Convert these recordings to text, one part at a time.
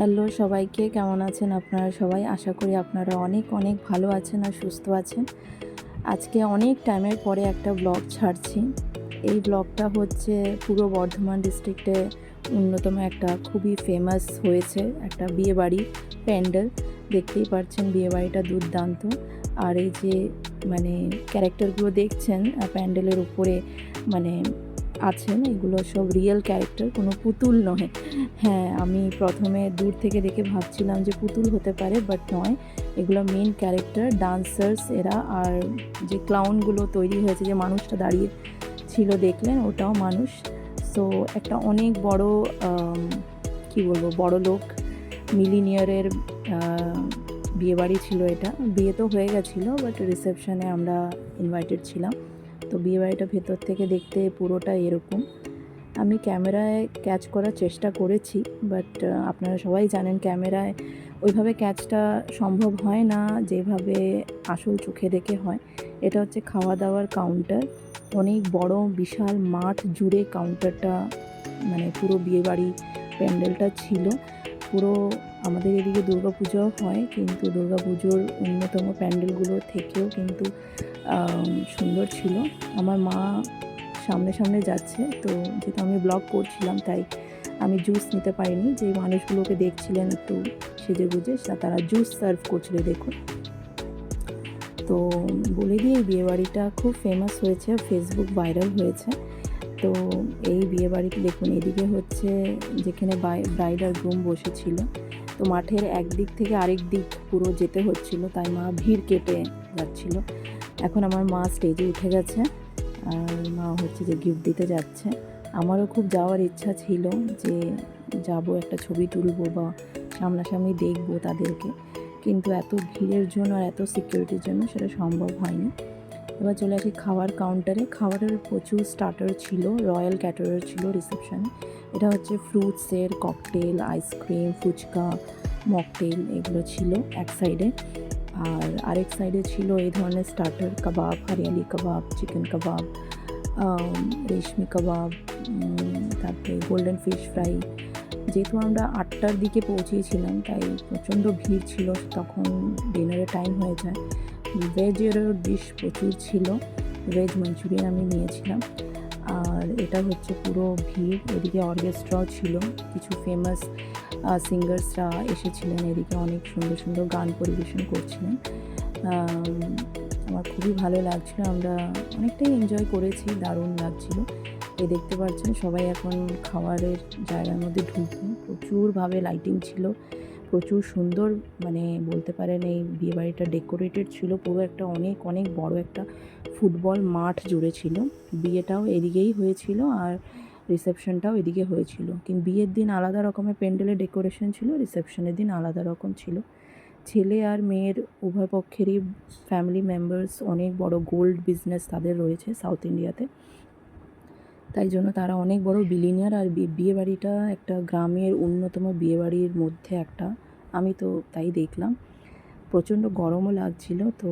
Hello সবাইকে, কেমন আছেন আপনারা সবাই? আশা করি আপনারা অনেক অনেক ভালো আছেন আর সুস্থ আছেন। আজকে অনেক টাইমের পরে একটা ব্লগ ছাড়ছি। এই ব্লগটা হচ্ছে পূর্ব বর্ধমান ডিস্ট্রিক্টে অন্যতম একটা খুবই ফেমাস হয়েছে একটা বিয়েবাড়ি প্যান্ডেল। দেখতেই পাচ্ছেন বিয়েবাড়িটা দুর্দান্ত। আর এই যে ক্যারেক্টারগুলো দেখছেন প্যান্ডেলের উপরে মানে আছেন, এগুলো সব রিয়েল ক্যারেক্টার, কোনো পুতুল নয়। হ্যাঁ, আমি প্রথমে দূর থেকে দেখে ভাবছিলাম যে পুতুল হতে পারে, বাট নয়, এগুলো মেন ক্যারেক্টার, ডান্সার্স এরা। আর যে ক্লাউনগুলো তৈরি হয়েছে, যে মানুষটা দাঁড়িয়ে ছিল দেখলেন, ওটাও মানুষ। সো একটা অনেক বড় কী বলবো, বড় লোক মিলিনিয়ারের বিয়েবাড়ি ছিল এটা। বিয়ে তো হয়ে গেছিলো, বাট রিসেপশনে আমরা ইনভাইটেড ছিলাম। তো বিয়েবাড়িটা ভেতর থেকে দেখতে পুরোটা এরকম। আমি ক্যামেরায় ক্যাচ করার চেষ্টা করেছি, বাট আপনারা সবাই জানেন ক্যামেরায় ওইভাবে ক্যাচটা সম্ভব হয় না যেভাবে আসল চোখে দেখে হয়। এটা হচ্ছে খাওয়া দাওয়ার কাউন্টার, অনেক বড় বিশাল মাঠ জুড়ে কাউন্টারটা, পুরো বিয়েবাড়ি প্যান্ডেলটা ছিল। পুরো আমাদের এদিকে দুর্গাপুজোও হয়, কিন্তু দুর্গাপুজোর অন্যতম প্যান্ডেলগুলোর থেকেও কিন্তু সুন্দর ছিল। আমার মা সামনে সামনে যাচ্ছে, তো যেহেতু আমি ব্লগ করছিলাম তাই আমি জুস নিতে পারিনি। যে মানুষগুলোকে দেখছিলেন একটু সেজে গুজে, তারা জুস সার্ভ করছিল দেখুন। তো বলে দিই, এই বিয়েবাড়িটা খুব ফেমাস হয়েছে, ফেসবুক ভাইরাল হয়েছে। তো এই বিয়েবাড়িতে দেখুন, এদিকে হচ্ছে যেখানে ব্রাইড আর গ্রুম বসেছিল, তো মাঠের একদিক থেকে আরেক দিক পুরো যেতে হচ্ছিল, তাই মা ভিড় কেটে যাচ্ছিল। এখন আমার মা স্টেজে উঠে গেছে, আর মা হচ্ছে যে গিফট দিতে যাচ্ছে। আমারও খুব যাওয়ার ইচ্ছা ছিল যে যাব, একটা ছবি তুলবো বা সামনাসামনি দেখবো তাদেরকে, কিন্তু এত ভিড়ের জন্য আর এত সিকিউরিটির জন্য সেটা সম্ভব হয়নি। এবার চলে আসি খাওয়ার কাউন্টারে। খাবারের প্রচুর স্টার্টার ছিল, রয়্যাল ক্যাটারার ছিল রিসেপশনে। এটা হচ্ছে ফ্রুটসের ককটেল, আইসক্রিম, ফুচকা, মকটেল, এগুলো ছিল এক সাইডে। আর আরেক সাইডে ছিল এই ধরনের স্টার্টার, কাবাব, হরিয়ালি কাবাব, চিকেন কাবাব, রেশমি কাবাব, তারপরে গোল্ডেন ফিশ ফ্রাই। যেহেতু আমরা 8টার দিকে পৌঁছেছিলাম, তাই প্রচণ্ড ভিড় ছিল, তখন ডিনারের টাইম হয়ে যায়। ভেজেরও ডিশ প্রচুর ছিল, ভেজ মাঞ্চুরিয়ান আমি নিয়েছিলাম। আর এটা হচ্ছে পুরো ভিড়। এদিকে অর্কেস্ট্রাও ছিল, কিছু ফেমাস সিঙ্গার্সরা এসেছিলেন, এদিকে অনেক সুন্দর সুন্দর গান পরিবেশন করছিলেন। আমার খুবই ভালো লাগছিল, আমরা অনেকটাই এনজয় করেছি, দারুণ লাগছিল। এই দেখতে পাচ্ছেন সবাই এখন খাবারের জায়গার মধ্যে ঢুকে, প্রচুরভাবে লাইটিং ছিল, প্রচুর সুন্দর, বলতে পারেন এই বিয়েবাড়িটা ডেকোরেটেড ছিল পুরো একটা অনেক অনেক বড় একটা ফুটবল মাঠ জুড়ে ছিল। বিয়েটাও এদিকেই হয়েছিল আর রিসেপশনটাও এদিকে হয়েছিল, কিন্তু বিয়ের দিন আলাদা রকমের প্যান্ডেলের ডেকোরেশন ছিল, রিসেপশনের দিন আলাদা রকম ছিল। ছেলে আর মেয়ের উভয় পক্ষেরই ফ্যামিলি মেম্বার্স, অনেক বড় গোল্ড বিজনেস তাদের রয়েছে সাউথ ইন্ডিয়াতে, তাই জন্য তারা অনেক বড় বিলিনিয়ার। আর বিয়েবাড়িটা একটা গ্রামের অন্যতম বিয়েবাড়ির মধ্যে একটা, আমি তো তাই দেখলাম। প্রচণ্ড গরমও লাগছিল। তো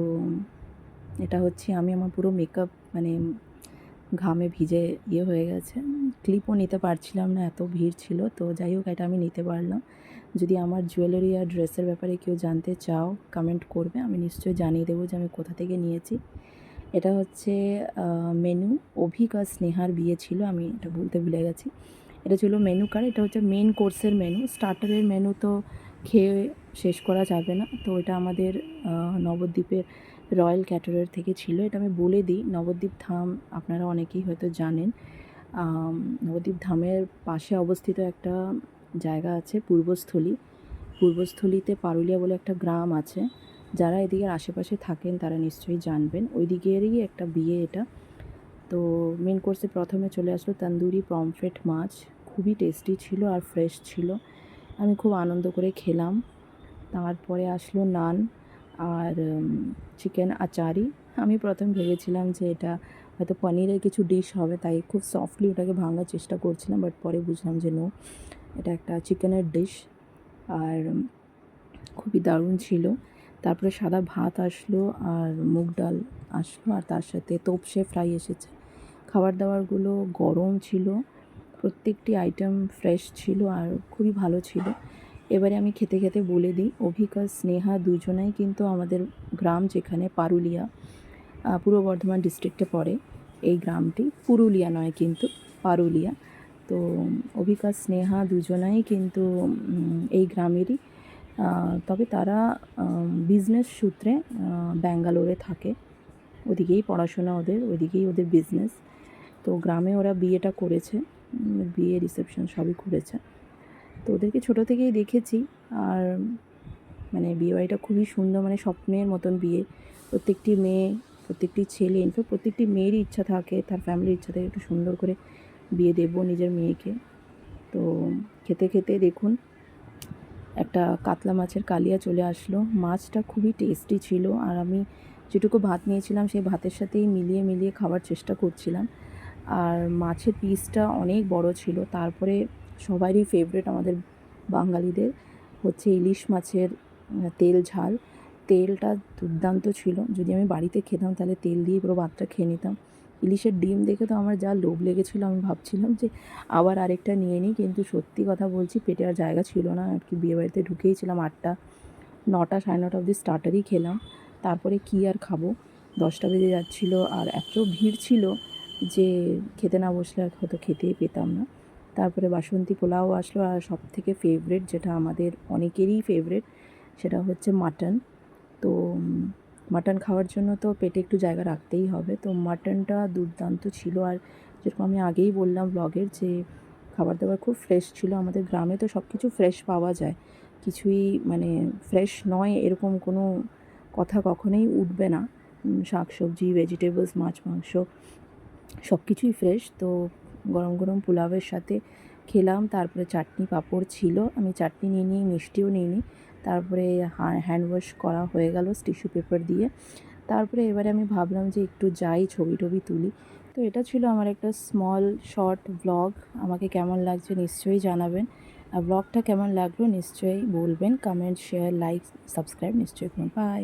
এটা হচ্ছে আমি আমার পুরো মেকআপ ঘামে ভিজে হয়ে গেছে, ক্লিপও নিতে পারছিলাম না, এত ভিড় ছিল। তো যাই হোক, এটা আমি নিতে পারলাম। যদি আমার জুয়েলারি আর ড্রেসের ব্যাপারে কেউ জানতে চাও, কমেন্ট করবে, আমি নিশ্চয়ই জানিয়ে দেবো যে আমি কোথা থেকে নিয়েছি। এটা হচ্ছে মেনু, অভিক আর স্নেহার বিয়ে ছিল, আমি এটা বলতে ভুলে গেছি। এটা ছিল মেনু কার্ড। এটা হচ্ছে মেন কোর্সের মেনু, স্টার্টারের মেনু তো খেয়ে শেষ করা যাবে না। তো এটা আমাদের নবদ্বীপের রয়্যাল ক্যাটারার থেকে ছিল। এটা আমি বলে দিই, নবদ্বীপ ধাম আপনারা অনেকেই হয়তো জানেন। নবদ্বীপ ধামের পাশে অবস্থিত একটা জায়গা আছে পূর্বস্থলী। পূর্বস্থলীতে পারুলিয়া বলে একটা গ্রাম আছে, যারা এদিকের আশেপাশে থাকেন তারা নিশ্চয়ই জানবেন। ওই দিকেরই একটা বিয়ে এটা। তো মেন কোর্সে প্রথমে চলে আসলো তন্দুরি পমফ্রেট মাছ, খুবই টেস্টি ছিল আর ফ্রেশ ছিল, আমি খুব আনন্দ করে খেলাম। তারপরে আসলো নান আর চিকেন আচারি। আমি প্রথম ভেবেছিলাম যে এটা হয়তো পনিরের কিছু ডিশ হবে, তাই খুব সফটলি ওটাকে ভাঙার চেষ্টা করছিলাম, বাট পরে বুঝলাম যে নো, এটা একটা চিকেনের ডিশ, আর খুবই দারুণ ছিল। তারপরে সাদা ভাত আসলো আর মুগ ডাল আসলো, আর তার সাথে তোপসে ফ্রাই এসেছে। খাবার দাবারগুলো গরম ছিল, প্রত্যেকটি আইটেম ফ্রেশ ছিল আর খুবই ভালো ছিল। এবারে আমি খেতে খেতে বলে দিই, অভিক আর স্নেহা দুজনাই কিন্তু আমাদের গ্রাম, যেখানে পারুলিয়া, পূর্ব বর্ধমান ডিস্ট্রিক্টে পড়ে এই গ্রামটি। পুরুলিয়া নয় কিন্তু, পারুলিয়া। তো অভিক আর স্নেহা দুজনাই কিন্তু এই গ্রামেরই, তবে তারা বিজনেস সূত্রে ব্যাঙ্গালোরে থাকে, ওদিকেই পড়াশোনা ওদের, ওদিকেই ওদের বিজনেস। তো গ্রামে ওরা বিয়েটা করেছে, বিয়ে রিসেপশন সবই করেছে। তো ওদেরকে ছোটো থেকেই দেখেছি, আর মানে বিয়েবাড়িটা খুবই সুন্দর, মানে স্বপ্নের মতন বিয়ে। প্রত্যেকটি মেয়ে, প্রত্যেকটি ছেলে, ইনফ্যাক্ট প্রত্যেকটি মেয়েরই ইচ্ছা থাকে, তার ফ্যামিলির ইচ্ছা থাকে একটু সুন্দর করে বিয়ে দেবো নিজের মেয়েকে। তো খেতে খেতে দেখুন একটা কাতলা মাছের কালিয়া চলে আসলো। মাছটা খুবই টেস্টি ছিল, আর আমি যেটুকু ভাত নিয়েছিলাম সেই ভাতের সাথেই মিলিয়ে মিলিয়ে খাওয়ার চেষ্টা করছিলাম। আর মাছের পিসটা অনেক বড় ছিল। তারপরে সবারই ফেভারিট আমাদের বাঙালিদের হচ্ছে ইলিশ মাছের তেল ঝাল। তেলটা দুর্দান্ত ছিল। যদি আমি বাড়িতে খেতাম তাহলে তেল দিয়ে পুরো ভাতটা খেয়ে নিতাম। ইলিশের ডিম দেখে তো আমার যা লোভ লেগেছিলো, আমি ভাবছিলাম যে আবার আরেকটা নিয়ে নিই, কিন্তু সত্যি কথা বলছি পেটে আর জায়গা ছিল না। আর কি বিয়েবাড়িতে ঢুকেইছিলাম 8টা, 9টা, 9:30 অবধি স্টার্টারই খেলাম। তারপরে কী আর খাবো, 10টা বেজে যাচ্ছিলো, আর এত ভিড় ছিল যে খেতে না বসলে আর হয়তো খেতেই পেতাম না। তারপরে বাসন্তী পোলাও আসলো, আর সবথেকে ফেভারিট, যেটা আমাদের অনেকেরই ফেভারিট, সেটা হচ্ছে মাটন। তো মাটন খাওয়ার জন্য তো পেটে একটু জায়গা রাখতেই হবে। তো মাটনটা দুর্দান্ত ছিল, আর যেরকম আমি আগেই বললাম ব্লগের, যে খাবার দাবার খুব ফ্রেশ ছিল। আমাদের গ্রামে তো সব কিছু ফ্রেশ পাওয়া যায়, কিছুই মানে ফ্রেশ নয় এরকম কোনো কথা কখনোই উঠবে না। শাক সবজি, ভেজিটেবলস, মাছ মাংস সব কিছুই ফ্রেশ। তো গরম গরম পোলাওয়ের সাথে খেলাম। তারপরে চাটনি পাঁপড় ছিল, আমি চাটনি নিয়ে নিই, মিষ্টিও নিয়ে নিই। তারপরে হ্যান্ড ওয়াশ করা হয়ে গেল টিস্যু পেপার দিয়ে। তারপরে এবারে আমি ভাবলাম যে একটু যাই, ছবি টবি তুলি। তো এটা ছিল আমার একটা স্মল শর্ট ব্লগ। আমাকে কেমন লাগছে নিশ্চয়ই জানাবেন, আর ব্লগটা কেমন লাগলো নিশ্চয়ই বলবেন। কমেন্ট, শেয়ার, লাইক, সাবস্ক্রাইব নিশ্চয়ই করুন। বাই।